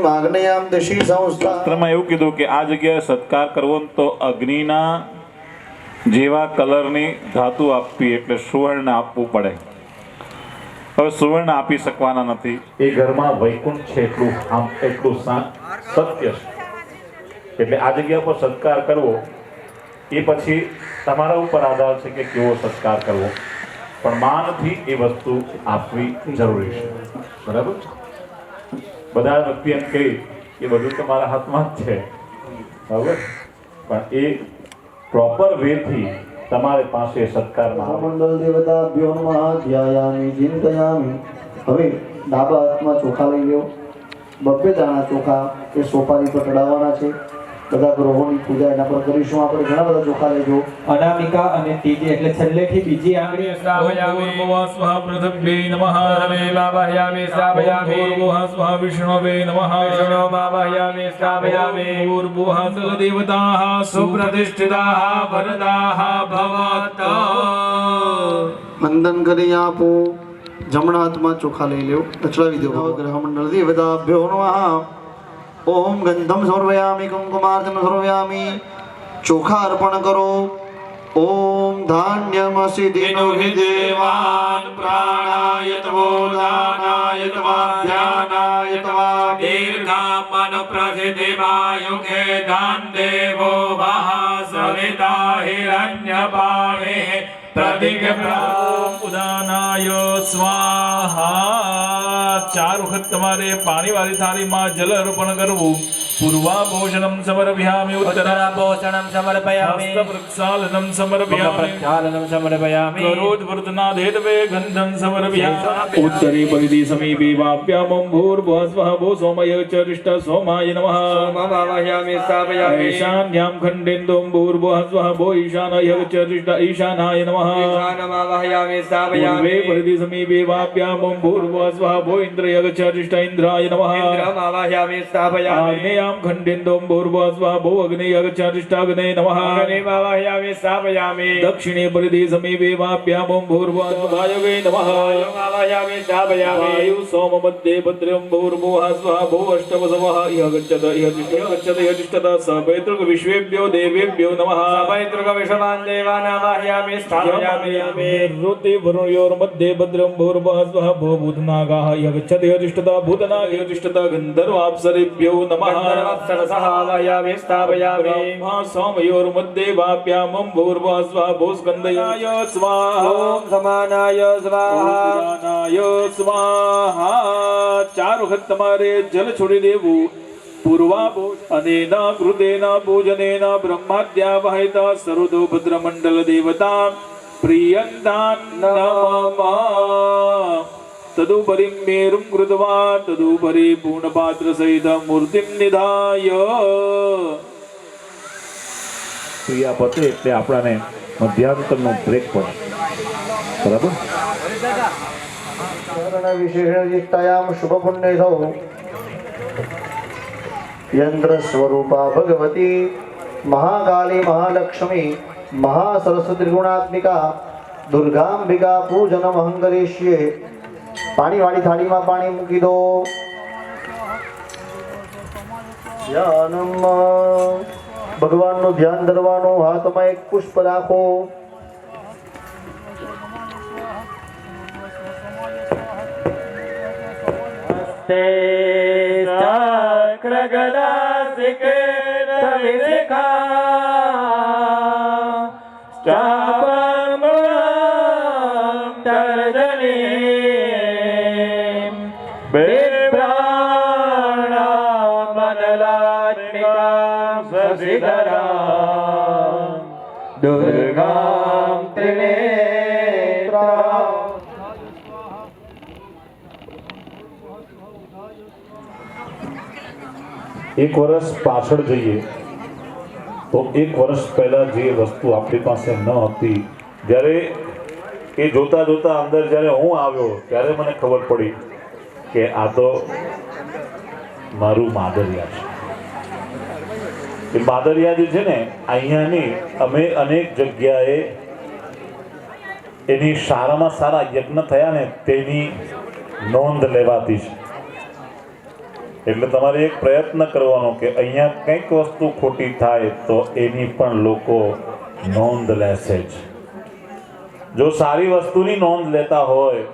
B: માગ્નયામ દશી સંસ્થા.
F: શાસ્ત્રમાં એવું કીધું કે આ જગ્યાએ સત્કાર કરવો ને તો અગ્નિના જેવા કલરની ધાતુ આપવી એટલે સુવર્ણ આપવું પડે. હવે સુવર્ણ આપી શકવાના નથી. એ ઘરમાં વૈકુંઠ છે એટલું સત્ય છે. એટલે આ જગ્યા પર સત્કાર કરવો એ પછી તમારા ઉપર આધાર છે કે કેવો સત્કાર કરવો, પણ માનથી એ વસ્તુ આપવી જરૂરી છે. બરાબર. બધા વ્યક્તિ એમ કહે કે બધું તમારા હાથમાં જ છે, બરાબર, પણ એ પ્રોપર વેથી તમારી પાસે સત્કારમાં આવે.
B: મંડળ દેવતાભ્યો નમઃ. ધ્યાયામિ ચિંતયામિ. હવે ડાબા હાથમાં ચોખા લઈ લો. બબ્બે દાણા ચોખા એ સોપારી પર ચડાવવાના છે. બધા ગ્રહોની પૂજા એના પર કરીશું આપણે. ઘણા બધા ચોખા લેજો.
E: અનામિકા અને ત્રીજી એટલે છેલ્લેથી બીજી આંગળી સ્થાપયામિ.
D: ભૂર્ભુવઃ સ્વઃ પૃથિવ્यै નમઃ
E: મેવાહયામિ સ્થાપયામિ.
D: ભૂર્ભુવઃ સ્વઃ વિષ્ણવે નમઃ
E: વિષ્ણુમાવાહયામિ સ્થાપયામિ.
D: ભૂર્ભુવઃ સર્વદેવતાઃ
E: સુપ્રતિષ્ઠિતાઃ વરદાઃ ભવત.
B: વંદન કરી આપો. જમણા હાથમાં ચોખા લઈ લો. ચડાવી દો. ગ્રહ મંડળ દેવતાભ્યો નમઃ. ઓમ ગંધમ સમર્પયામિ કુંકુમાર્ચન સમર્પયામિ. ચોખા અર્પણ કરો. ઓમ ધાન્યમસી દિનો હિ દેવાન પ્રાણાય તવો દાનાય તવા ધ્યાનાય તવા
C: દીર્ઘામન પ્રસિદ્ધિમાયુગે દાન દેવો વહ સવિતા હિરણ્યપાણે
D: ઉદાનાય સ્વાહા. 4 વખત તમારે પાણીવાળી થાળીમાં જલ અર્પણ કરવું. પૂર્વાભોષણમ સમર્પયામિ.
C: ઉત્તરાભોષણમ સમર્પયામિ.
D: હસ્તપ્રક્ષાલનમ સમર્પયામિ.
C: પ્રક્ષાલનમ સમર્પયામિ.
D: કરોદ્વર્તનાદેતવે ગંધમ સમર્પયામિ. ઉત્તરે પરિધિ સમીપે વાપ્યામં ભૂર્ભુવઃ સ્વઃ ભૂ સોમય ચરિષ્ટ સોમાય નમઃ.
E: સોમમાવાહયામિ સ્થાપયામિ.
D: ઈશાન્યામ ખંડેન્દું ભૂર્ભુવઃ સ્વઃ ભૂ ઈશાનય ચરિષ્ટ ઈશાનાય નમઃ.
E: ઈશાનમાવાહયામિ સ્થાપયામિ.
D: પૂર્વે પરિધિ સમીપે વાપ્યામં ભૂર્ભુવઃ સ્વઃ ભૂ ઇન્દ્રય ચરિષ્ટ ઇન્દ્રાય નમઃ.
E: ઇન્દ્રમાવાહયામિ સ્થાપયામિ.
D: वाप्याम खंडेन्दोम भूर्भुवस्वः भो अग्नि अगच्छादिष्टाग्ने नमः
A: अग्निमावाहयामि स्थापयामि
D: दक्षिणे परिधि समीपे वाप्याम भूर्भुवस्वः वायवे नमः
A: वायुमावाहयामि स्थापयामि
D: वायु सोम मध्ये भद्रं भूर्भुवः स्वः भो अष्टवसवः इह गच्छत इह तिष्ठत इह तिष्ठत स पैतृक विश्वेभ्यो देवेभ्यो नमः
A: पैतृकविश्वान् देवानावाहयामि स्थापयामि
D: ऋति वरुणयोर्मध्ये भद्रं भूर्भुवः स्वः भो भूतनागाः इह गच्छत इह तिष्ठत भूतनाग इह तिष्ठत गन्धर्वाप्सरेभ्यो नमः
A: गन्धर्वाप्सरसः आवाहयामि स्थापयामि
D: ब्रह्मा सोमयोर्मध्ये वाप्यामं भूर्भुवः स्वः भो स्कन्दयाय स्वाहा
A: ॐ समानाय स्वाहा
D: નાય સ્વાહા ચાર વખત તમારે જલ છોડી દેવું પૂર્વાભો અનેના કૃતેના ભોજનેના બ્રહ્માદ્યા વહિતા સર્વતો ભદ્રમંડલ દેવતા પ્રિયંતાન નમઃ તદુપરી મેરુમ કૃત્વા તદુપરી પૂર્ણપાત્ર સહિત મૂર્તિમ નિધાય
G: ક્રિયા પતે એટલે આપણાને મધ્યાંતરનો બ્રેક પડે બરાબર
B: વિશેષણિષ્ટાયામ શુભપુણ્યસૌ યંત્રસ્વરૂપા ભગવતી મહાકાલી મહાલક્ષ્મી મહાસરસ્વતી ત્રિગુણાત્મિકા દુર્ગાંબિકા પૂજનમહં કરીષ્યે પાણીવાળી થાળીમાં પાણી મૂકી દો ધ્યાનમ ભગવાનનું ધ્યાન ધરવાનું હાથમાં એક પુષ્પ રાખો
A: તે ચક્રગદા સિકેતવિશિખા ચાપમૂળં તર્જનીં બિભ્રાણા મનલાત્મિકા શશિધરા દુર્ગાં ત્રિનેત્રા
G: એક વર્ષ પાછળ જઈએ તો એક વર્ષ પહેલા જે વસ્તુ આપણી પાસે ન હતી જ્યારે એ જોતા જોતા અંદર જ્યારે હું આવ્યો ત્યારે મને ખબર પડી કે આ તો મારું માદરિયા છે એ માદરિયા જે છે ને અહીંયાની અમે અનેક જગ્યાએ એની સારામાં સારા યજ્ઞ થયા ને તેની નોંધ લેવાતી છે એટલે તમારે એક પ્રયત્ન કરવાનો કે અહીંયા કંઈક વસ્તુ ખોટી થાય તો એની પણ લોકો નોંધ લેશે જ જો સારી વસ્તુની નોંધ લેતા હોય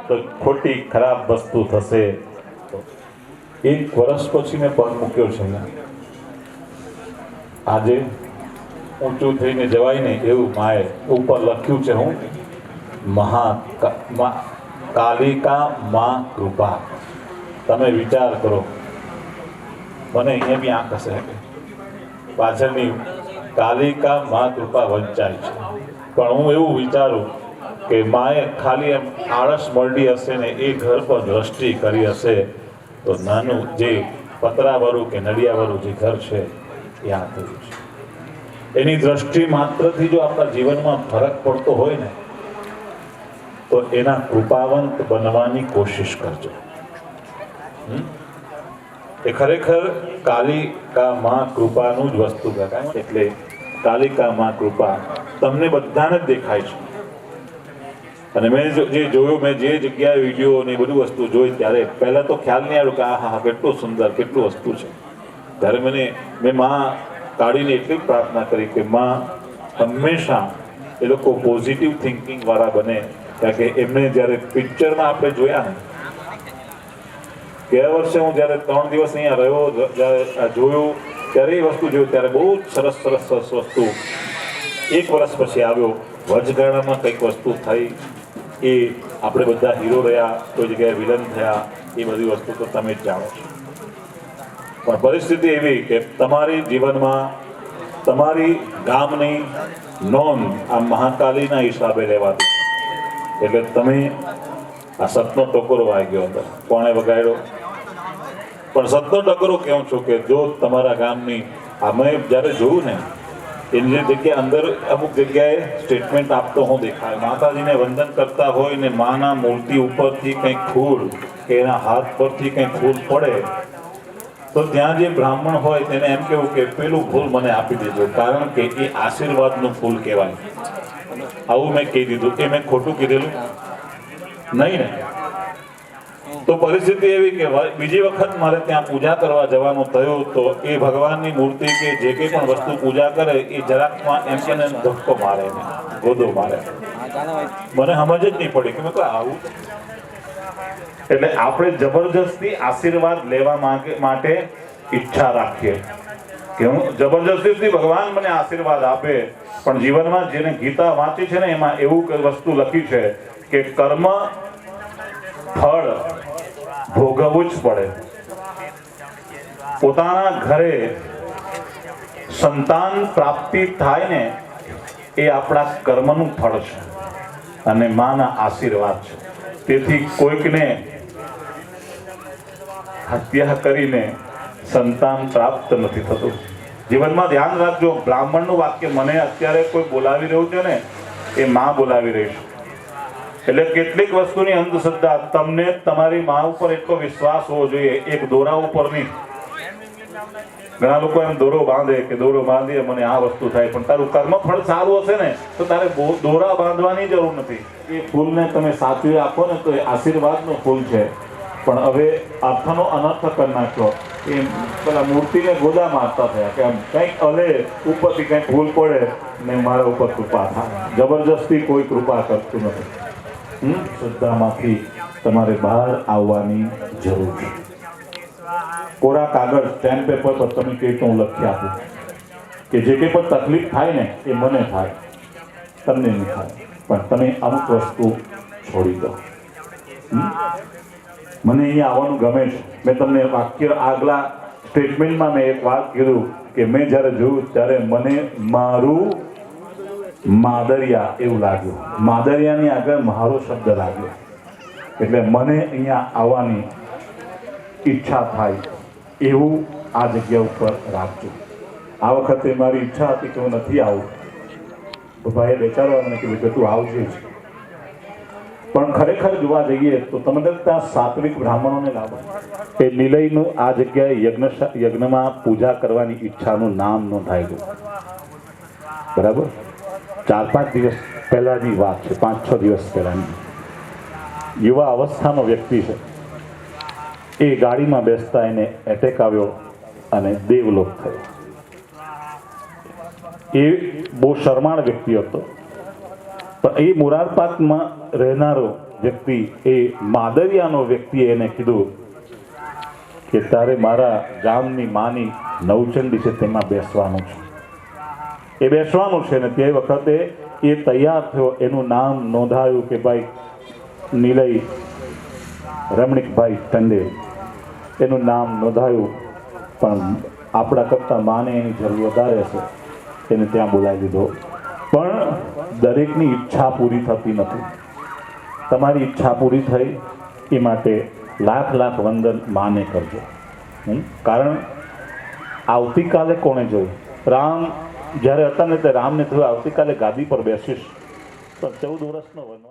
G: તો ખોટી ખરાબ વસ્તુ થશે એક વર્ષ પછી મેં પગ મૂક્યો છે આજે ઊંચું થઈને જવાય ને એવું માએ ઉપર લખ્યું છે હું કાલિકા માં કૃપા તમે વિચાર કરો મને અહીંયા બી આંખ હશે પાછળની કાલિકા માં કૃપા વંચાય છે પણ હું એવું વિચારું કે માએ ખાલી એમ આળસ મળડી હશે ને એ ઘર પર દ્રષ્ટિ કરી હશે તો નાનું જે પતરાવાળું કે નડિયાવાળું જે ઘર છે એ આ થયું છે એની દ્રષ્ટિ માત્રથી જો આપણા જીવનમાં ફરક પડતો હોય ને તો એના કૃપાવંત બનવાની કોશિશ કરજો એ ખરેખર કાલિકા માં કૃપાનું જ વસ્તુ કહેવાય એટલે કાલિકા માં કૃપા તમને બધાને જ દેખાય છે અને મેં જે જોયું મેં જે જગ્યાએ વિડીયો ને બધું વસ્તુ જોઈ ત્યારે પહેલાં તો ખ્યાલ નહીં આવ્યો કે આ હા કેટલું સુંદર કેટલું વસ્તુ છે ત્યારે મેં માં કાઢીને એટલી જ પ્રાર્થના કરી કે માં હંમેશા એ લોકો પોઝિટિવ થિંકિંગ વાળા બને કારણ કે એમને જ્યારે પિક્ચરમાં આપણે જોયા ને ગયા વર્ષે હું જ્યારે 3 દિવસ અહીંયા રહ્યો જ્યારે જોયું ત્યારે એ વસ્તુ જોયું ત્યારે બહુ જ સરસ વસ્તુ એક વર્ષ પછી આવ્યો વચગાળામાં કંઈક વસ્તુ થઈ એ આપણે બધા હીરો રહ્યા કોઈ જગ્યાએ વિલન થયા એ બધી વસ્તુ તો તમે જ જાણો છો પણ પરિસ્થિતિ એવી કે તમારી જીવનમાં તમારી ગામની નોંધ આ મહાકાલીના હિસાબે લેવાતી એટલે તમે આ સતનો ટકોરો વાગ્યો અંદર કોણે વગાડ્યો પણ સતનો ટકોરો કેવું છું કે જો તમારા ગામની અમે જ્યારે જોયું ને એની જગ્યાએ અંદર અમુક જગ્યાએ સ્ટેટમેન્ટ આપતો હું દેખાય માતાજીને વંદન કરતા હોય ને માના મૂર્તિ ઉપરથી કંઈક ફૂલ કે એના હાથ પરથી કંઈક ફૂલ પડે તો ત્યાં જે બ્રાહ્મણ હોય તેને એમ કેવું કે પેલું ફૂલ મને આપી દેજો, કારણ કે એ આશીર્વાદનું ફૂલ કહેવાય. આવું મેં કહી દીધું. એ મેં ખોટું કીધેલું નહીં ને? તો પરિસ્થિતિ એવી કે બીજી વખત મારે ત્યાં પૂજા કરવા જવાનું થયું તો એ ભગવાનની મૂર્તિ કે જે કંઈ પણ વસ્તુ પૂજા કરે એ જરાકમાં એમ કે ધક્કો મારે ને ગોદો મારે. મને સમજ જ નહીં પડી કે મેં કહ્યું આવું. એટલે આપણે જબરજસ્તી આશીર્વાદ લેવા માટે ઈચ્છા રાખીએ કે હું જબરજસ્તીથી ભગવાન મને આશીર્વાદ આપે. પણ જીવનમાં જેને ગીતા વાંચી છે ને એમાં એવું વસ્તુ લખી છે કે કર્મ ફળ ભોગવવું જ પડે. પોતાના ઘરે સંતાન પ્રાપ્તિ થાય ને એ આપણા કર્મનું ફળ છે અને માના આશીર્વાદ છે. તેથી કોઈકને હત્યા કરીને સંતાન પ્રાપ્ત નથી થતું. જીવનમાં ધ્યાન રાખજો. બ્રાહ્મણનું વાક્ય મને અત્યારે કોઈ બોલાવી રહ્યું છે ને એ માં બોલાવી રહી છે. એટલે કેટલીક વસ્તુની અંધશ્રદ્ધા. તમને તમારી માં ઉપર એટલો વિશ્વાસ હોવો જોઈએ, એક દોરા ઉપર નહીં. ઘણા લોકો એમ દોરો બાંધે કે દોરો બાંધીએ મને આ વસ્તુ થાય, પણ તારું કર્મફળ સારું હશે ને તો તારે દોરા બાંધવાની જરૂર નથી. એ ફૂલને તમે સાચવી આપો ને તો એ આશીર્વાદનું ફૂલ છે. પણ હવે અર્થનો અનર્થ કરી નાખ્યો. એ પેલા મૂર્તિને ગોદા મારતા થયા કે આમ કંઈક હલે ઉપરથી કંઈક ફૂલ પડે ને મારા ઉપર કૃપા થાય. જબરજસ્તી કોઈ કૃપા કરતું નથી. શ્રદ્ધામાંથી તમારે બહાર આવવાની જરૂર છે. કોરા કાગળ સ્ટેમ્પ પેપર પર તમે કહે તો હું લખી આપું કે જે કંઈ પણ તકલીફ થાય ને એ મને થાય, તમને નહીં થાય. પણ તમે અમુક વસ્તુ છોડી દો. મને અહીંયા આવવાનું ગમે છે. મેં તમને વાક્ય આગલા સ્ટેટમેન્ટમાં મેં એક વાત કીધું કે મેં જ્યારે જોયું ત્યારે મને મારું માદરિયા એવું લાગ્યું. માદરિયાની આગળ મારો શબ્દ લાગ્યો એટલે મને અહીંયા આવવાની ઈચ્છા થાય એવું આ જગ્યા ઉપર રાખજો. આ વખતે મારી ઈચ્છા હતી કે હું નથી આવું તો ભાઈએ બેચારવા મને કીધું કે તું આવજે જ. પણ ખરેખર જોવા જઈએ તો તમે ત્યાં સાત્વિક બ્રાહ્મણોને લાવો. એ નિલયનું આ જગ્યાએ યજ્ઞમાં પૂજા કરવાની ઈચ્છાનું નામ નોંધાયેલું. બરાબર? 4-5 દિવસ પહેલાની વાત છે, 5-6 દિવસ પહેલાની. યુવા અવસ્થાનો વ્યક્તિ છે. એ ગાડીમાં બેસતા એને એટેક આવ્યો અને દેવલોક થયો. એ બહુ શરમાળ વ્યક્તિ હતો. પણ એ મોરારપાકમાં રહેનારો વ્યક્તિ, એ માદરિયાનો વ્યક્તિએ એને કીધું કે તારે મારા ગામની માની નવચંડી છે તેમાં બેસવાનું છે. એ બેસવાનું છે ને તે વખતે એ તૈયાર થયો. એનું નામ નોંધાયું કે ભાઈ નિલય રમણીકભાઈ ટંડેલ, એનું નામ નોંધાયું. પણ આપણા કરતાં માને એની જરૂર વધારે છે, એને ત્યાં બોલાવી દીધો. પણ દરેકની ઈચ્છા પૂરી થતી નથી. તમારી ઈચ્છા પૂરી થઈ એ માટે લાખ વંદન માને કરજો. કારણ આવતીકાલે કોણે જોયું? રામ જ્યારે હતા ને તે રામને થયું આવતીકાલે ગાદી પર બેસીશ, તો 14 વર્ષનો વનવાસ.